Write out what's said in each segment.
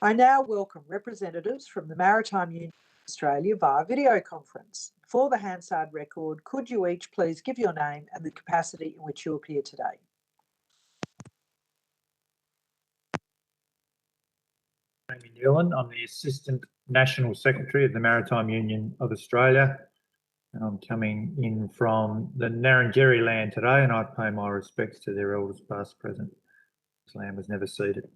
I now welcome representatives from the Maritime Union of Australia via video conference. For the Hansard record, could you each please give your name and the capacity in which you appear today? I'm Newlyn. I'm the Assistant National Secretary of the Maritime Union of Australia, and I'm coming in from the Narrandjeri land today, and I pay my respects to their elders past, present. This land was never ceded.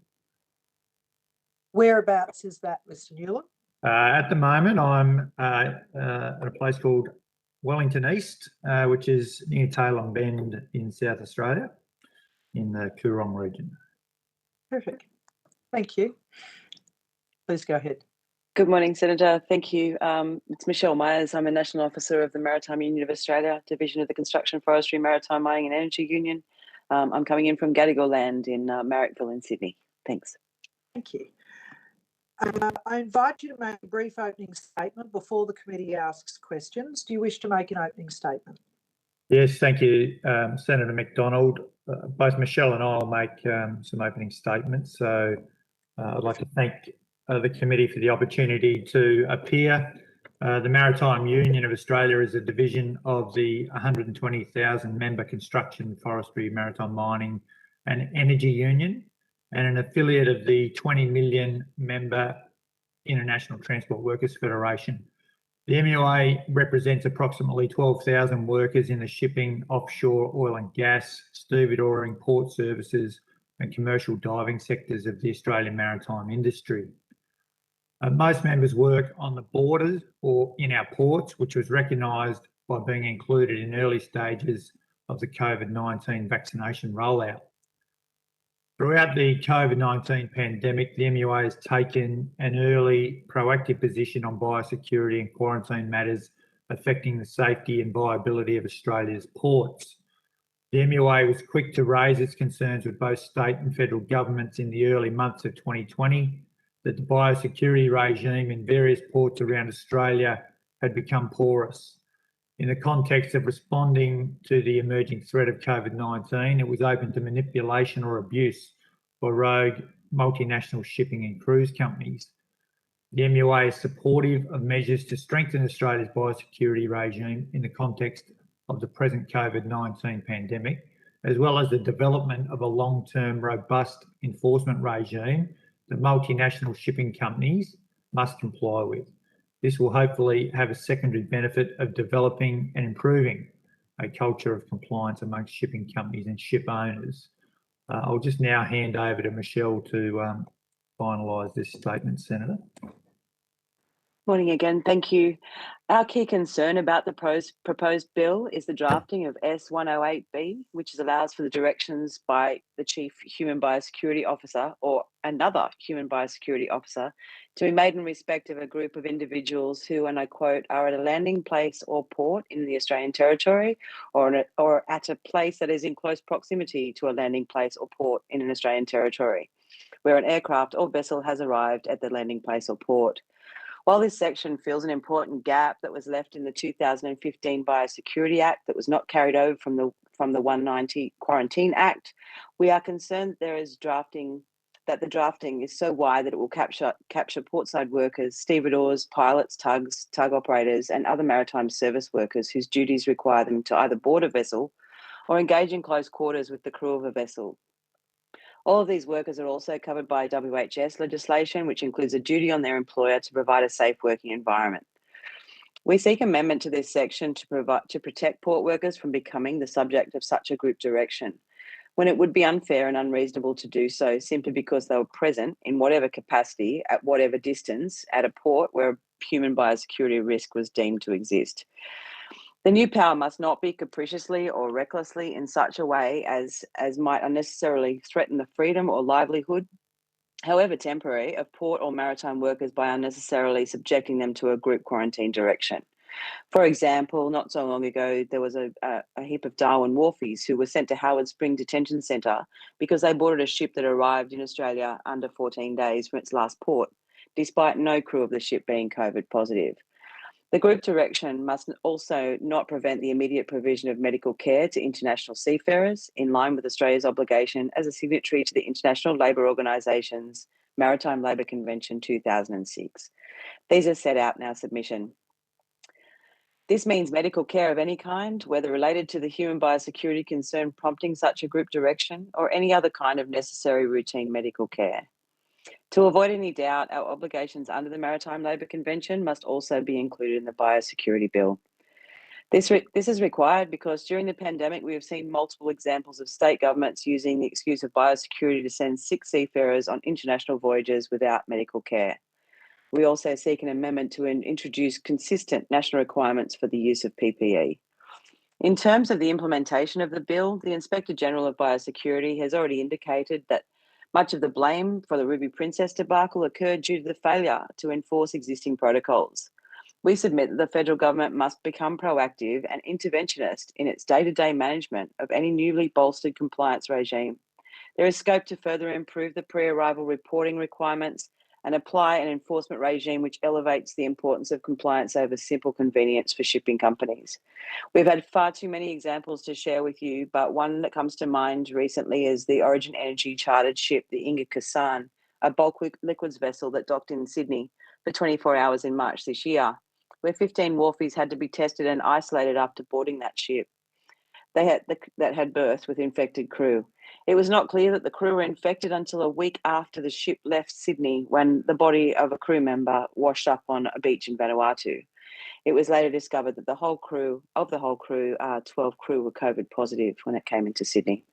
Whereabouts is that, Mr. Newlyn? At the moment, I'm at a place called Wellington East, which is near Tailong Bend in South Australia, in the Coorong region. Perfect. Thank you. Please go ahead. Good morning, Senator. Thank you. It's Mich-Elle Myers. I'm a National Officer of the Maritime Union of Australia, Division of the Construction, Forestry, Maritime, Mining and Energy Union. I'm coming in from Gadigal land in Marrickville in Sydney. Thanks. Thank you. I invite you to make a brief opening statement before the committee asks questions. Do you wish to make an opening statement? Yes, thank you, Senator McDonald. Both Mich-Elle and I will make some opening statements. So I'd like to thank the committee for the opportunity to appear. The Maritime Union of Australia is a division of the 120,000 member Construction, Forestry, Maritime, Mining and Energy Union, and an affiliate of the 20 million member International Transport Workers Federation. The MUA represents approximately 12,000 workers in the shipping, offshore oil and gas, stevedoring, port services and commercial diving sectors of the Australian maritime industry. Most members work on the borders or in our ports, which was recognised by being included in early stages of the COVID-19 vaccination rollout. Throughout the COVID-19 pandemic, the MUA has taken an early proactive position on biosecurity and quarantine matters affecting the safety and viability of Australia's ports. The MUA was quick to raise its concerns with both state and federal governments in the early months of 2020 that the biosecurity regime in various ports around Australia had become porous. In the context of responding to the emerging threat of COVID-19, it was open to manipulation or abuse by rogue multinational shipping and cruise companies. The MUA is supportive of measures to strengthen Australia's biosecurity regime in the context of the present COVID-19 pandemic, as well as the development of a long-term robust enforcement regime that multinational shipping companies must comply with. This will hopefully have a secondary benefit of developing and improving a culture of compliance amongst shipping companies and ship owners. I'll just now hand over to Mich-Elle to finalise this statement, Senator. Morning again. Thank you. Our key concern about the proposed bill is the drafting of S108B, which allows for the directions by the Chief Human Biosecurity Officer or another Human Biosecurity Officer to be made in respect of a group of individuals who, and I quote, are at a landing place or port in the Australian territory or at a place that is in close proximity to a landing place or port in an Australian territory, where an aircraft or vessel has arrived at the landing place or port. While this section fills an important gap that was left in the 2015 Biosecurity Act that was not carried over from the 190 Quarantine Act, we are concerned that the drafting is so wide that it will capture portside workers, stevedores, pilots, tug operators, and other maritime service workers whose duties require them to either board a vessel or engage in close quarters with the crew of a vessel. All of these workers are also covered by WHS legislation, which includes a duty on their employer to provide a safe working environment. We seek amendment to this section to protect port workers from becoming the subject of such a group direction, when it would be unfair and unreasonable to do so simply because they were present in whatever capacity at whatever distance at a port where a human biosecurity risk was deemed to exist. The new power must not be capriciously or recklessly in such a way as might unnecessarily threaten the freedom or livelihood, however temporary, of port or maritime workers by unnecessarily subjecting them to a group quarantine direction. For example, not so long ago, there was a heap of Darwin wharfies who were sent to Howard Spring Detention Centre because they boarded a ship that arrived in Australia under 14 days from its last port, despite no crew of the ship being COVID positive. The group direction must also not prevent the immediate provision of medical care to international seafarers, in line with Australia's obligation as a signatory to the International Labour Organisation's Maritime Labour Convention 2006. These are set out in our submission. This means medical care of any kind, whether related to the human biosecurity concern prompting such a group direction or any other kind of necessary routine medical care. To avoid any doubt, our obligations under the Maritime Labour Convention must also be included in the Biosecurity Bill. This is required because during the pandemic, we have seen multiple examples of state governments using the excuse of biosecurity to send sick seafarers on international voyages without medical care. We also seek an amendment to introduce consistent national requirements for the use of PPE. In terms of the implementation of the bill, the Inspector General of Biosecurity has already indicated that much of the blame for the Ruby Princess debacle occurred due to the failure to enforce existing protocols. We submit that the federal government must become proactive and interventionist in its day-to-day management of any newly bolstered compliance regime. There is scope to further improve the pre-arrival reporting requirements and apply an enforcement regime which elevates the importance of compliance over simple convenience for shipping companies. We've had far too many examples to share with you, but one that comes to mind recently is the Origin Energy chartered ship, the Inga Kasan, a bulk liquids vessel that docked in Sydney for 24 hours in March this year, where 15 wharfies had to be tested and isolated after boarding that ship. That had berthed with infected crew. It was not clear that the crew were infected until a week after the ship left Sydney, when the body of a crew member washed up on a beach in Vanuatu. It was later discovered that the whole crew, 12 crew were COVID positive when it came into Sydney.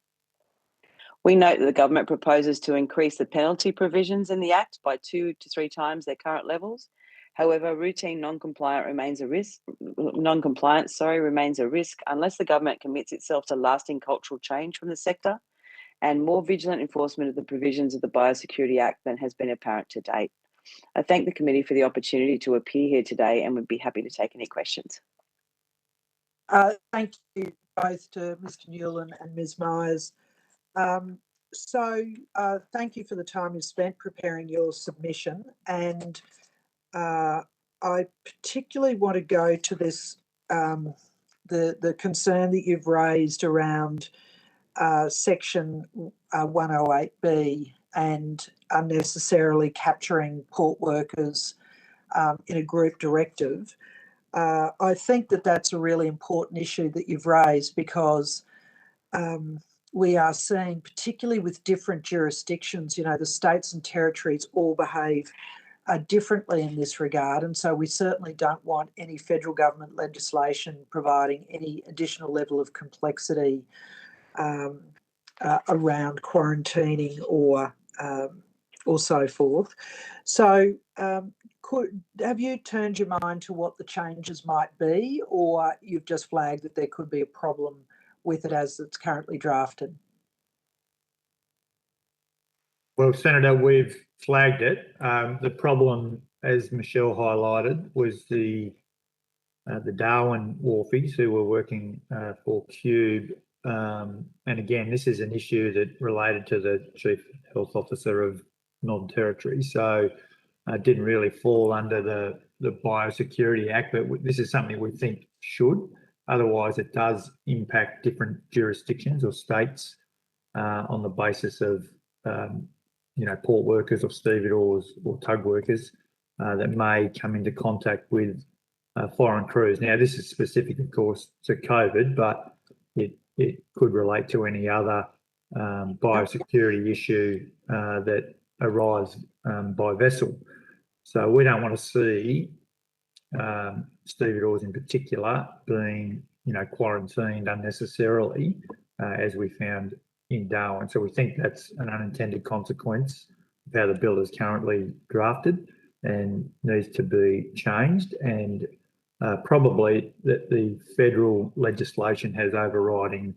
We note that the government proposes to increase the penalty provisions in the Act by 2 to 3 times their current levels. However, routine non-compliance remains a risk unless the government commits itself to lasting cultural change from the sector and more vigilant enforcement of the provisions of the Biosecurity Act than has been apparent to date. I thank the committee for the opportunity to appear here today and would be happy to take any questions. Thank you both to Mr. Newlyn and Ms. Myers. Thank you for the time you spent preparing your submission, and I particularly want to go to this, the concern that you've raised around section 108B and unnecessarily capturing port workers in a group directive. I think that that's a really important issue that you've raised, because we are seeing, particularly with different jurisdictions, the states and territories all behave differently in this regard, and so we certainly don't want any federal government legislation providing any additional level of complexity around quarantining or so forth. So have you turned your mind to what the changes might be, or you've just flagged that there could be a problem with it as it's currently drafted? Well, Senator, we've flagged it. The problem, as Mich-Elle highlighted, was the Darwin wharfies who were working for Cube. And again, this is an issue that related to the Chief Health Officer of Northern Territory. So it didn't really fall under the Biosecurity Act, but this is something we think should. Otherwise, it does impact different jurisdictions or states on the basis of port workers or stevedores or tug workers that may come into contact with foreign crews. Now, this is specific, of course, to COVID, but it could relate to any other biosecurity issue that arrives by vessel. So we don't want to see stevedores in particular being, quarantined unnecessarily, as we found in Darwin. So we think that's an unintended consequence of how the bill is currently drafted and needs to be changed. And probably that the federal legislation has overriding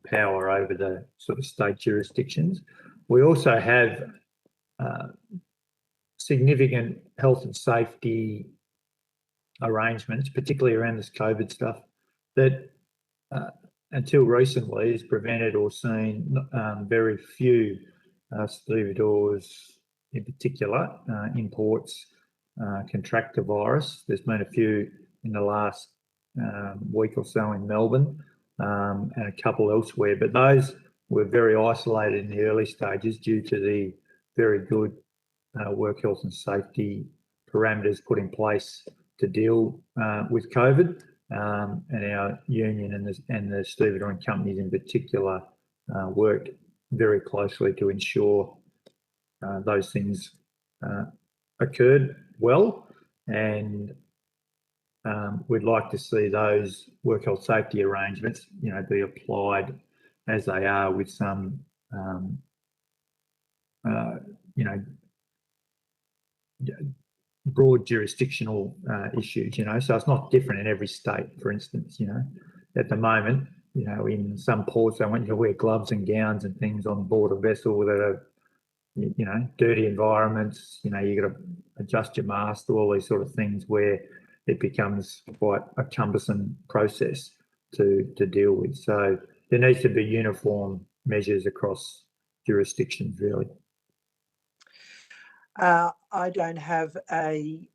power over the sort of state jurisdictions. We also have significant health and safety arrangements, particularly around this COVID stuff, that until recently has prevented or seen very few stevedores in particular in ports contract the virus. There's been a few in the last week or so in Melbourne and a couple elsewhere, but those were very isolated in the early stages due to the very good work health and safety parameters put in place to deal with COVID, and our union and the stevedoring companies in particular worked very closely to ensure those things occurred well, and we'd like to see those work health safety arrangements, be applied as they are with some, broad jurisdictional issues. So it's not different in every state. For instance, at the moment, in some ports they want you to wear gloves and gowns and things on board a vessel that are, dirty environments. You got to adjust your mask, all these sort of things where it becomes quite a cumbersome process to deal with. So there needs to be uniform measures across jurisdictions, really. I don't have an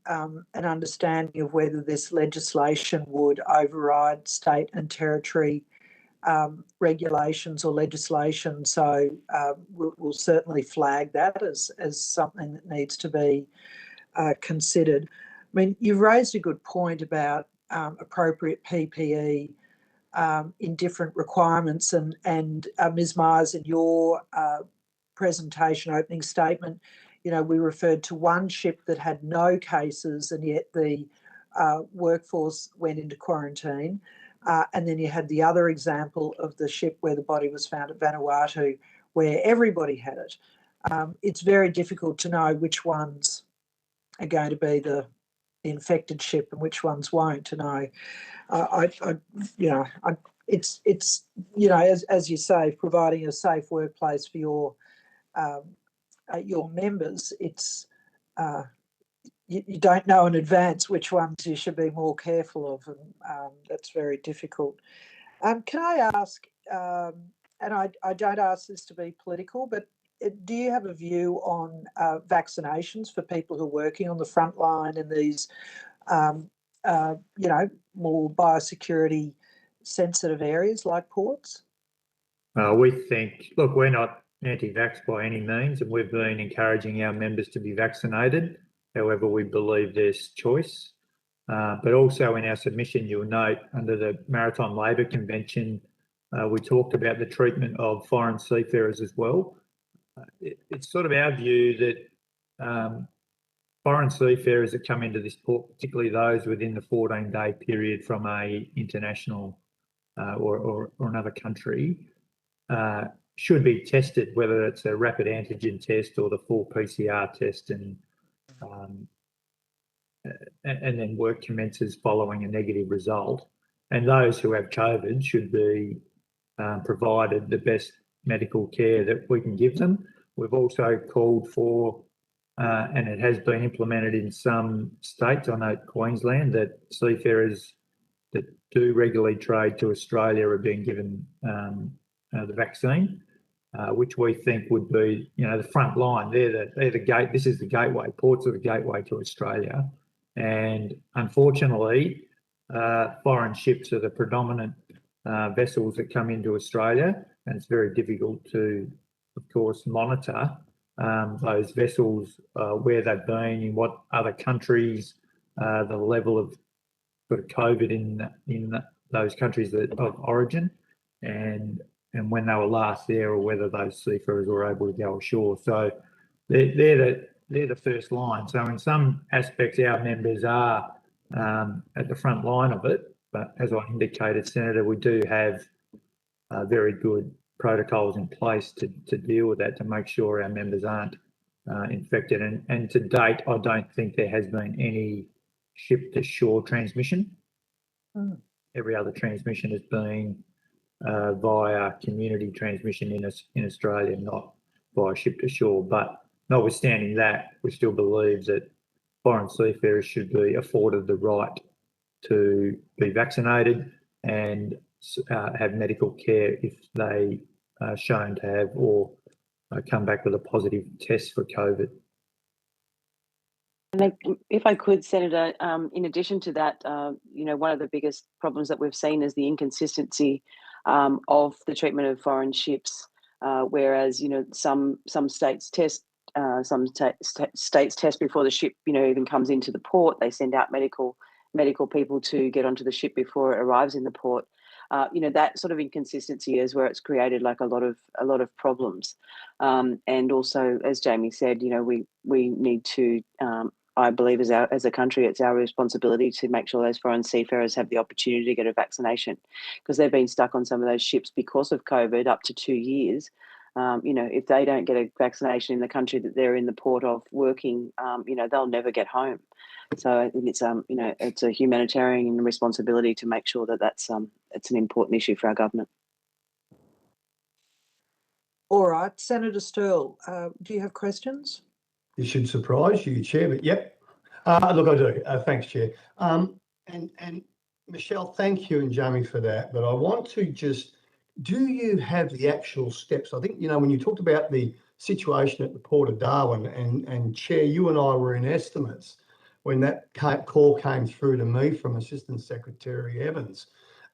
understanding of whether this legislation would override state and territory regulations or legislation. So we'll certainly flag that as something that needs to be considered. I mean, you've raised a good point about appropriate PPE in different requirements, and Ms. Myers, in your presentation opening statement, we referred to one ship that had no cases, and yet the workforce went into quarantine. And then you had the other example of the ship where the body was found at Vanuatu, where everybody had it. It's very difficult to know which ones are going to be the infected ship and which ones won't. And it's as you say, providing a safe workplace for your members. It's you don't know in advance which ones you should be more careful of, and that's very difficult. Can I ask, and I don't ask this to be political, but do you have a view on vaccinations for people who are working on the front line in these, more biosecurity sensitive areas like ports? We think, look, we're not anti-vax by any means, and we've been encouraging our members to be vaccinated. However, we believe there's choice. But also in our submission, you'll note under the Maritime Labour Convention, we talked about the treatment of foreign seafarers as well. It's sort of our view that foreign seafarers that come into this port, particularly those within the 14-day period from a international or another country, should be tested, whether it's a rapid antigen test or the full PCR test, and then work commences following a negative result. And those who have COVID should be provided the best medical care that we can give them. We've also called for, and it has been implemented in some states, I know Queensland, that seafarers that do regularly trade to Australia are being given the vaccine, which we think would be, the front line. They're the gate. This is the gateway. Ports are the gateway to Australia, and unfortunately, foreign ships are the predominant vessels that come into Australia, and it's very difficult to, of course, monitor those vessels, where they've been, in what other countries, the level of sort of COVID in those countries of origin, and when they were last there, or whether those seafarers were able to go ashore. So they're the first line. So in some aspects, our members are at the front line of it. But as I indicated, Senator, we do have very good protocols in place to deal with that, to make sure our members aren't infected. And to date, I don't think there has been any ship-to-shore transmission. Every other transmission has been via community transmission in Australia, not via ship-to-shore. But notwithstanding that, we still believe that foreign seafarers should be afforded the right to be vaccinated and have medical care if they are shown to have or come back with a positive test for COVID. And if I could, Senator, in addition to that, one of the biggest problems that we've seen is the inconsistency of the treatment of foreign ships, whereas some states test some states test before the ship, even comes into the port. They send out medical people to get onto the ship before it arrives in the port. That sort of inconsistency is where it's created like a lot of problems. And also, as Jamie said, we need to. I believe as a country, it's our responsibility to make sure those foreign seafarers have the opportunity to get a vaccination, because they've been stuck on some of those ships because of COVID up to 2 years. If they don't get a vaccination in the country that they're in the port of working, they'll never get home. So I think it's a humanitarian responsibility to make sure that it's an important issue for our government. All right, Senator Sterle, do you have questions? It should surprise you, Chair, but yep. Look, I do. Thanks, Chair. And Mich-Elle, thank you and Jamie for that. But I want to just, do you have the actual steps? I think, when you talked about the situation at the Port of Darwin, and Chair, you and I were in estimates when that call came through to me from Assistant Secretary Evans.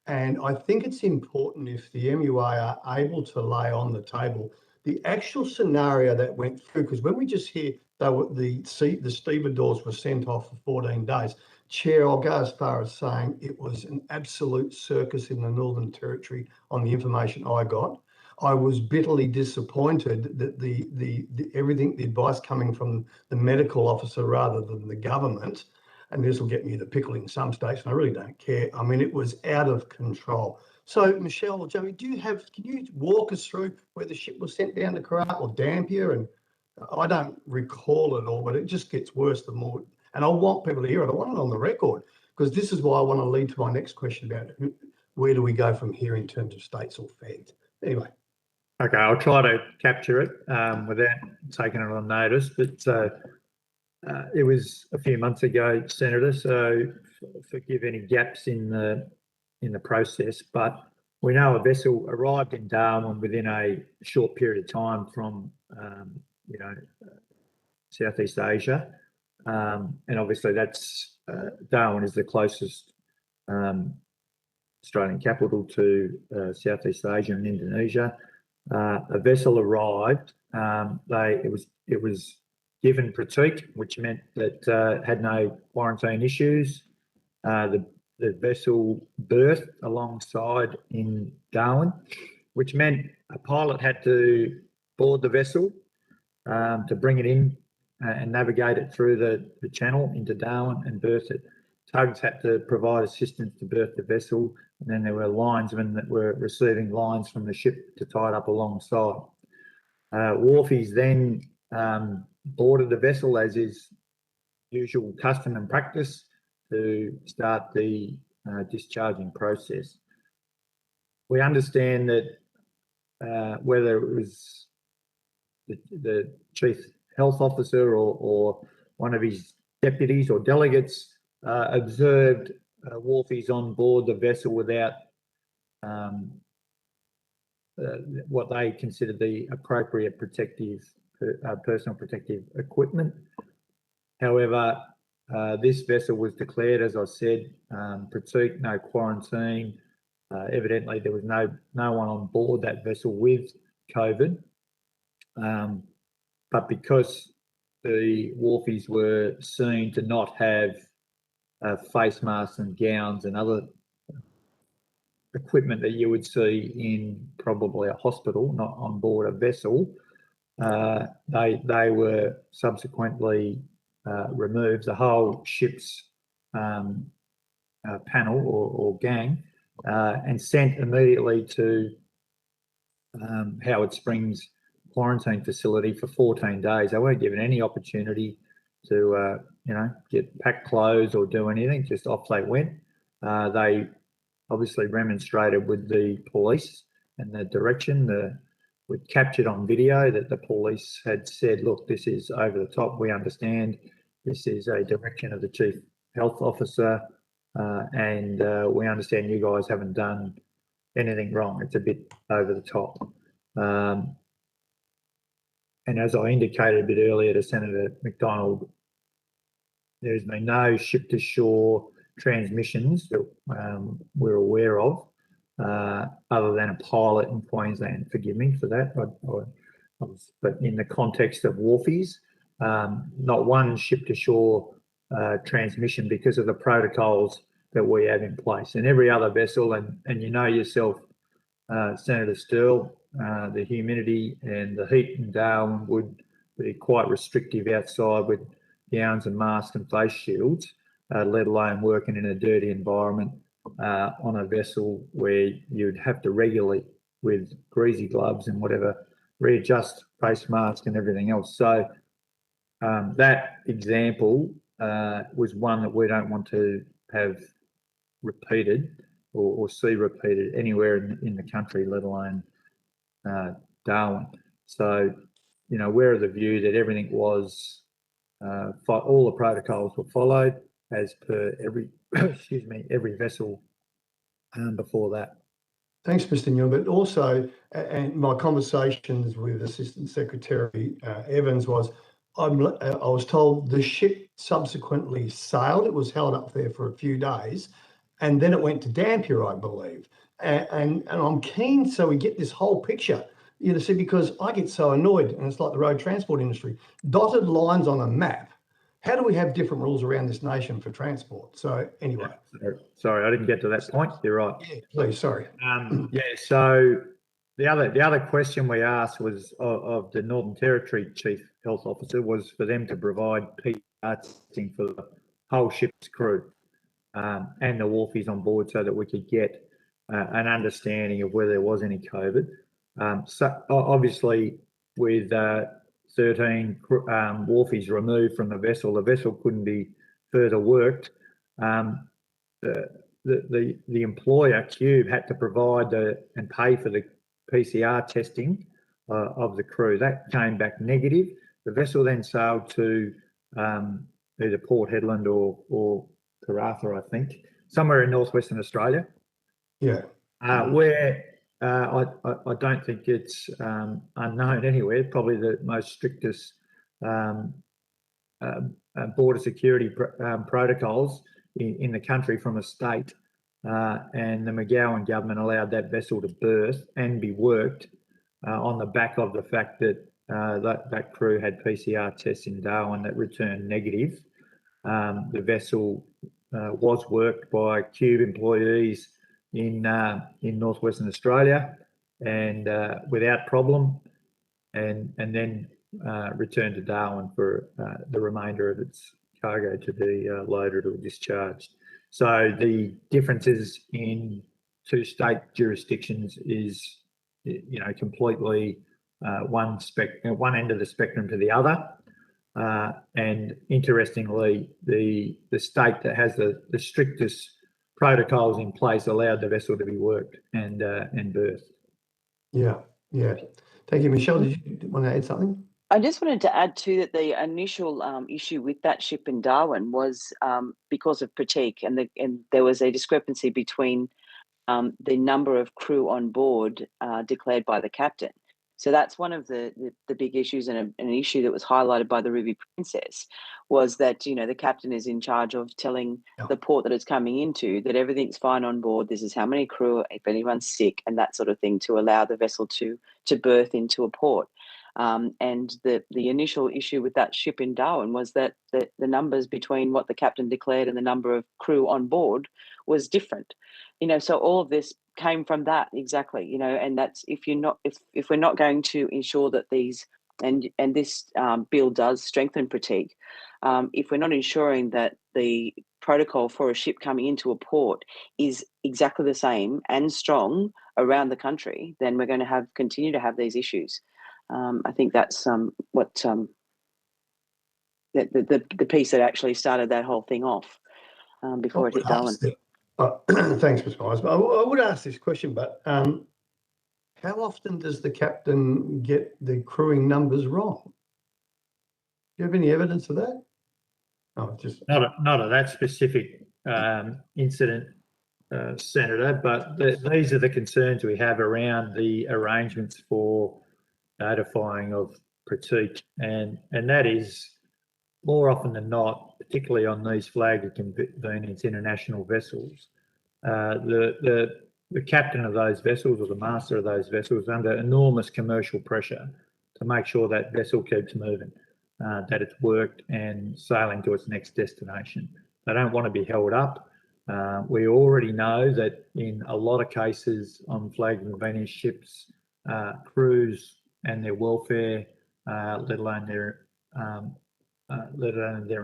And I think it's important if the MUA are able to lay on the table the actual scenario that went through, because when we just hear the stevedores were sent off for 14 days, Chair, I'll go as far as saying it was an absolute circus in the Northern Territory on the information I got. I was bitterly disappointed that the advice coming from the medical officer rather than the government, and this will get me in a pickle in some states, and I really don't care. I mean, it was out of control. So, Mich-Elle or Jamie, can you walk us through where the ship was sent down to Karratha or Dampier? And I don't recall it all, but it just gets worse the more. And I want people to hear it. I want it on the record, because this is why I want to lead to my next question about where do we go from here in terms of states or feds. Anyway. Okay, I'll try to capture it without taking it on notice. But it was a few months ago, Senator, so forgive any gaps in the process, but we know a vessel arrived in Darwin within a short period of time from Southeast Asia, and obviously that's Darwin is the closest Australian capital to Southeast Asia and Indonesia. A vessel arrived. It was given pratique, which meant that had no quarantine issues. The vessel berthed alongside in Darwin, which meant a pilot had to board the vessel to bring it in and navigate it through the channel into Darwin and berth it. Tugs had to provide assistance to berth the vessel, and then there were linesmen that were receiving lines from the ship to tie it up alongside. Wharfies then boarded the vessel, as is usual custom and practice, to start the discharging process. We understand that whether it was the chief health officer or one of his deputies or delegates observed wharfies on board the vessel without what they considered the appropriate personal protective equipment. However, this vessel was declared, as I said, pratique, no quarantine. Evidently, there was no one on board that vessel with COVID. But because the wharfies were seen to not have face masks and gowns and other equipment that you would see in probably a hospital, not on board a vessel, they were subsequently removed. The whole ship's panel or gang and sent immediately to Howard Springs quarantine facility for 14 days. They weren't given any opportunity to get packed clothes or do anything, just off they went. They obviously remonstrated with the police and the direction. We captured on video that the police had said, look, this is over the top. We understand this is a direction of the chief health officer and we understand you guys haven't done anything wrong. It's a bit over the top. And as I indicated a bit earlier to Senator McDonald, there's been no ship-to-shore transmissions that we're aware of, other than a pilot in Queensland. Forgive me for that. but in the context of wharfies, not one ship-to-shore transmission because of the protocols that we have in place. And every other vessel, and you know yourself, Senator Stirl, the humidity and the heat in Darwin would be quite restrictive outside with gowns and masks and face shields, let alone working in a dirty environment on a vessel where you'd have to regularly, with greasy gloves and whatever, readjust face mask and everything else. So that example was one that we don't want to have repeated or see repeated anywhere in the country, let alone Darwin. So, you know, we're of the view that everything was, all the protocols were followed as per every, excuse me, every vessel before that. Thanks, Mr. Newlyn. But also, and my conversations with Assistant Secretary Evans was, I was told the ship subsequently sailed. It was held up there for a few days, and then it went to Dampier, I believe. And I'm keen so we get this whole picture, you know, see, because I get so annoyed, and it's like the road transport industry, dotted lines on a map. How do we have different rules around this nation for transport? So anyway. Sorry, I didn't get to that point. You're right. Yeah, please, sorry. Yeah, so the other question we asked was of the Northern Territory Chief Health Officer was for them to provide PCR testing for the whole ship's crew and the wharfies on board so that we could get an understanding of whether there was any COVID. So obviously with 13 wharfies removed from the vessel couldn't be further worked. The employer, Cube, had to provide and pay for the PCR testing of the crew. That came back negative. The vessel then sailed to either Port Hedland or Karratha, I think, somewhere in northwestern Australia. Yeah. Where I don't think it's unknown anywhere. Probably the most strictest border security protocols in the country from a state, and the McGowan government allowed that vessel to berth and be worked on the back of the fact that that crew had PCR tests in Darwin that returned negative. The vessel was worked by Cube employees in northwestern Australia and without problem, and then returned to Darwin for the remainder of its cargo to be loaded or discharged. So the differences in two state jurisdictions is, you know, completely one end of the spectrum to the other. And interestingly, the state that has the strictest protocols in place allowed the vessel to be worked and berthed. Yeah. Thank you, Mich-Elle. Did you want to add something? I just wanted to add too that the initial issue with that ship in Darwin was because of fatigue, and there was a discrepancy between the number of crew on board declared by the captain. So that's one of the big issues, and an issue that was highlighted by the Ruby Princess was that, you know, the captain is in charge of telling the port that it's coming into that everything's fine on board. This is how many crew, if anyone's sick, and that sort of thing, to allow the vessel to berth into a port. And the initial issue with that ship in Darwin was that the numbers between what the captain declared and the number of crew on board was different. You know, so all of this came from that, exactly. You know, and that's if we're not going to ensure that these and this bill does strengthen fatigue, if we're not ensuring that the protocol for a ship coming into a port is exactly the same and strong around the country, then we're going to continue to have these issues. I think that's what the piece that actually started that whole thing off before it hit Darwin. Thanks, Ms. Myers. I would ask this question, but how often does the captain get the crewing numbers wrong? Do you have any evidence of that? Oh, just not of that specific incident, Senator, but these are the concerns we have around the arrangements for notifying of critique, and that is more often than not, particularly on these flag of convenience international vessels, the captain of those vessels or the master of those vessels under enormous commercial pressure make sure that vessel keeps moving, that it's worked and sailing to its next destination. They don't want to be held up. We already know that in a lot of cases on flag convenience ships, crews and their welfare, let alone their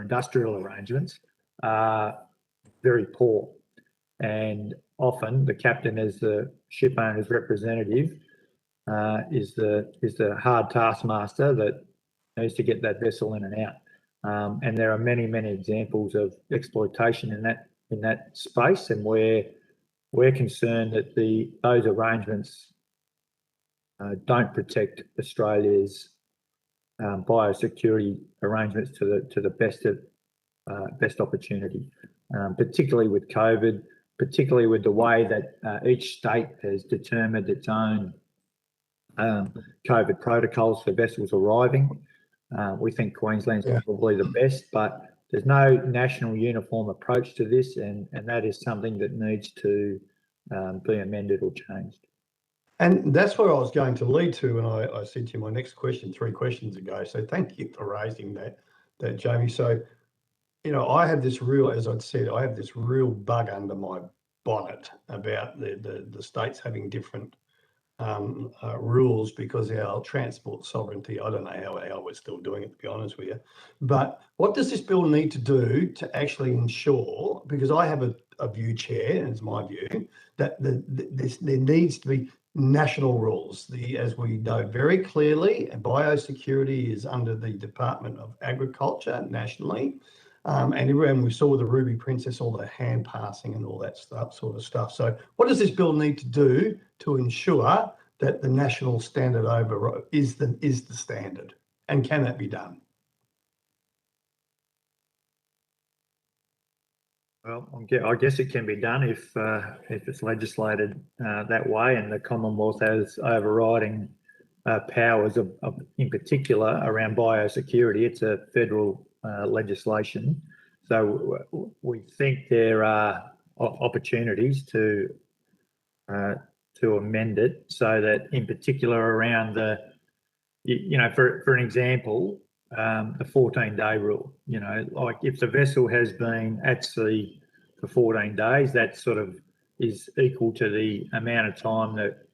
industrial arrangements, are very poor. And often the captain, as the ship owner's representative, is the hard taskmaster that needs to get that vessel in and out. And there are many examples of exploitation in that space, and we're concerned that those arrangements don't protect Australia's biosecurity arrangements to the best opportunity, particularly with COVID, particularly with the way that each state has determined its own COVID protocols for vessels arriving. We think Queensland's probably the best, but there's no national uniform approach to this, and that is something that needs to be amended or changed. And that's where I was going to lead to when I said to you my next question 3 questions ago. So thank you for raising that Jamie. So, you know, I have this real, as I'd said, I have this real bug under my bonnet about the states having different rules because our transport sovereignty, I don't know how we're still doing it, to be honest with you. But what does this bill need to do to actually ensure, because I have a view, Chair, and it's my view, that there needs to be national rules. As we know very clearly, biosecurity is under the Department of Agriculture nationally. And we saw the Ruby Princess, all the hand passing and all that sort of stuff. So what does this bill need to do to ensure that the national standard is the standard? And can that be done? Well, I guess it can be done if it's legislated that way, and the Commonwealth has overriding powers in particular around biosecurity. It's a federal legislation, so we think there are opportunities to amend it so that, in particular, around for an example, the 14-day rule. You know, like if the vessel has been at sea for 14 days, that sort of is equal to the amount of time that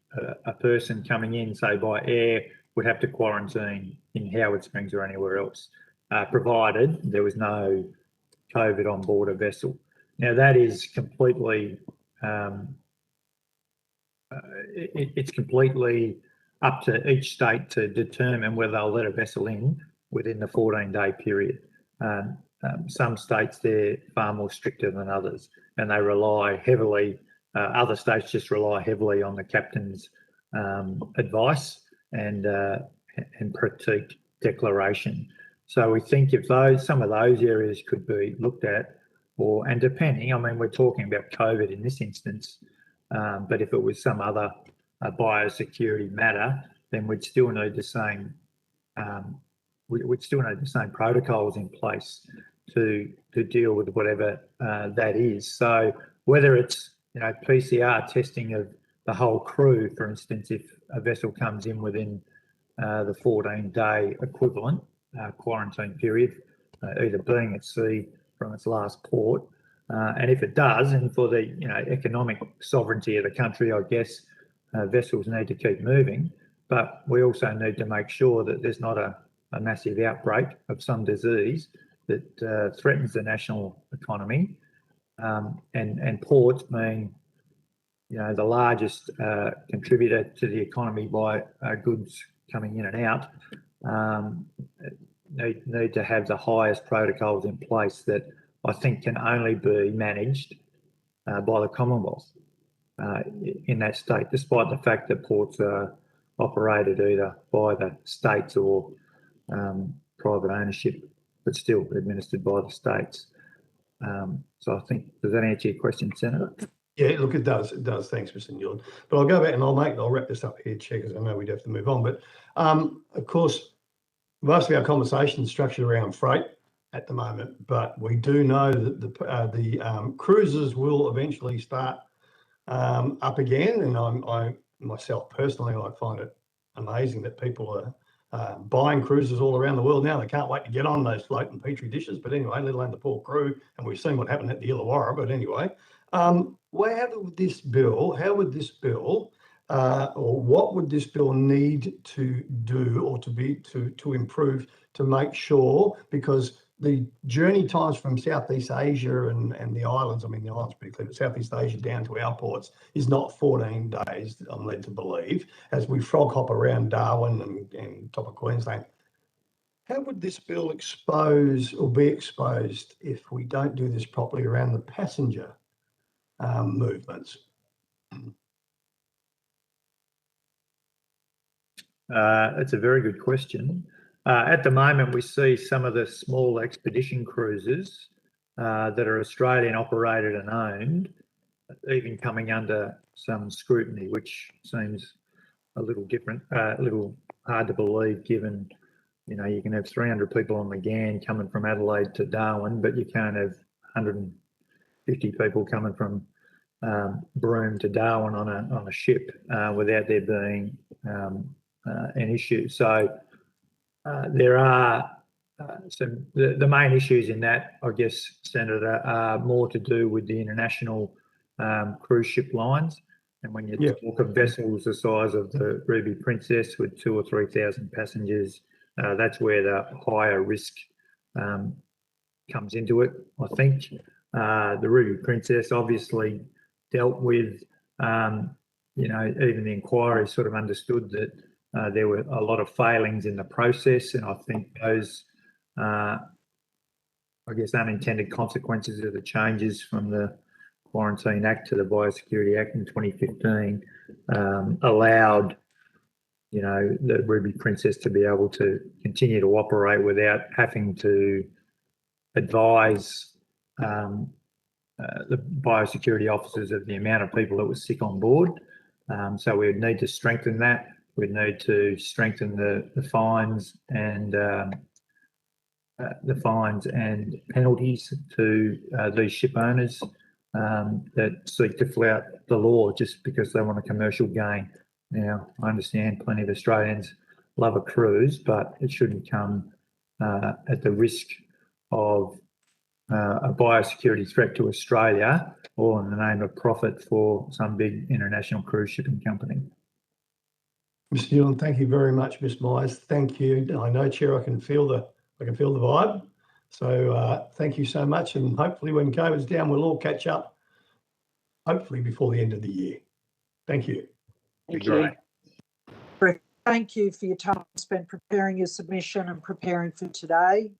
a person coming in, say by air, would have to quarantine in Howard Springs or anywhere else, provided there was no COVID on board a vessel. Now that is completely, it's completely up to each state to determine whether they'll let a vessel in within the 14-day period. Some states, they're far more stricter than others, and they rely heavily, other states just rely heavily on the captain's advice and critique declaration. So we think if some of those areas could be looked at, and depending, I mean, we're talking about COVID in this instance, but if it was some other biosecurity matter, then we'd still need the same protocols in place to deal with whatever that is. So whether it's PCR testing of the whole crew, for instance, if a vessel comes in within the 14-day equivalent quarantine period, either being at sea from its last port, and if it does, and for the economic sovereignty of the country, I guess vessels need to keep moving, but we also need to make sure that there's not a massive outbreak of some disease that threatens the national economy, and ports being the largest contributor to the economy by goods coming in and out, need to have the highest protocols in place that I think can only be managed by the Commonwealth in that state, despite the fact that ports are operated either by the states or private ownership, but still administered by the states. So I think, does that answer your question, Senator? Yeah, look, it does. It does. Thanks, Mr. Newlyn. But I'll go back and I'll wrap this up here, Chair, because I know we'd have to move on. But of course, most of our conversation is structured around freight at the moment, but we do know that the cruises will eventually start up again. And I myself personally, I find it amazing that people buying cruises all around the world now. They can't wait to get on those floating petri dishes. But anyway, let alone the poor crew. And we've seen what happened at the Illawarra. But anyway, how would this bill, or what would this bill need to do or to improve to make sure, because the journey times from Southeast Asia and the islands, I mean, the islands pretty clear, but Southeast Asia down to our ports is not 14 days, I'm led to believe, as we frog hop around Darwin and top of Queensland. How would this bill expose or be exposed if we don't do this properly around the passenger movements? That's a very good question. At the moment, we see some of the small expedition cruises that are Australian operated and owned, even coming under some scrutiny, which seems a little different, a little hard to believe, given, you know, you can have 300 people on the GAN coming from Adelaide to Darwin, but you can't have 150 people coming from Broome to Darwin on a ship without there being an issue. So there are the main issues in that, I guess, Senator, are more to do with the international cruise ship lines. And when you talk of vessels the size of the Ruby Princess with 2,000 or 3,000 passengers, that's where the higher risk comes into it, I think. The Ruby Princess obviously dealt with, you know, even the inquiry sort of understood that there were a lot of failings in the process, and I think those, I guess, unintended consequences of the changes from the Quarantine Act to the Biosecurity Act in 2015 allowed, you know, the Ruby Princess to be able to continue to operate without having to advise the biosecurity officers of the amount of people that were sick on board. So we would need to strengthen that. We'd need to strengthen the fines and penalties to these ship owners that seek to flout the law just because they want a commercial gain. Now, I understand plenty of Australians love a cruise, but it shouldn't come at the risk of a biosecurity threat to Australia, or in the name of profit for some big international cruise shipping company. Mr. Newlyn, thank you very much, Ms. Myers. Thank you. I know, Chair, I can feel the vibe. So thank you so much, and hopefully when COVID's down, we'll all catch up, hopefully before the end of the year. Thank you. Thank you. Thank you for your time spent preparing your submission and preparing for today.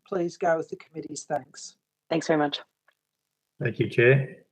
Please go with the committee's thanks. Thanks very much. Thank you, Chair.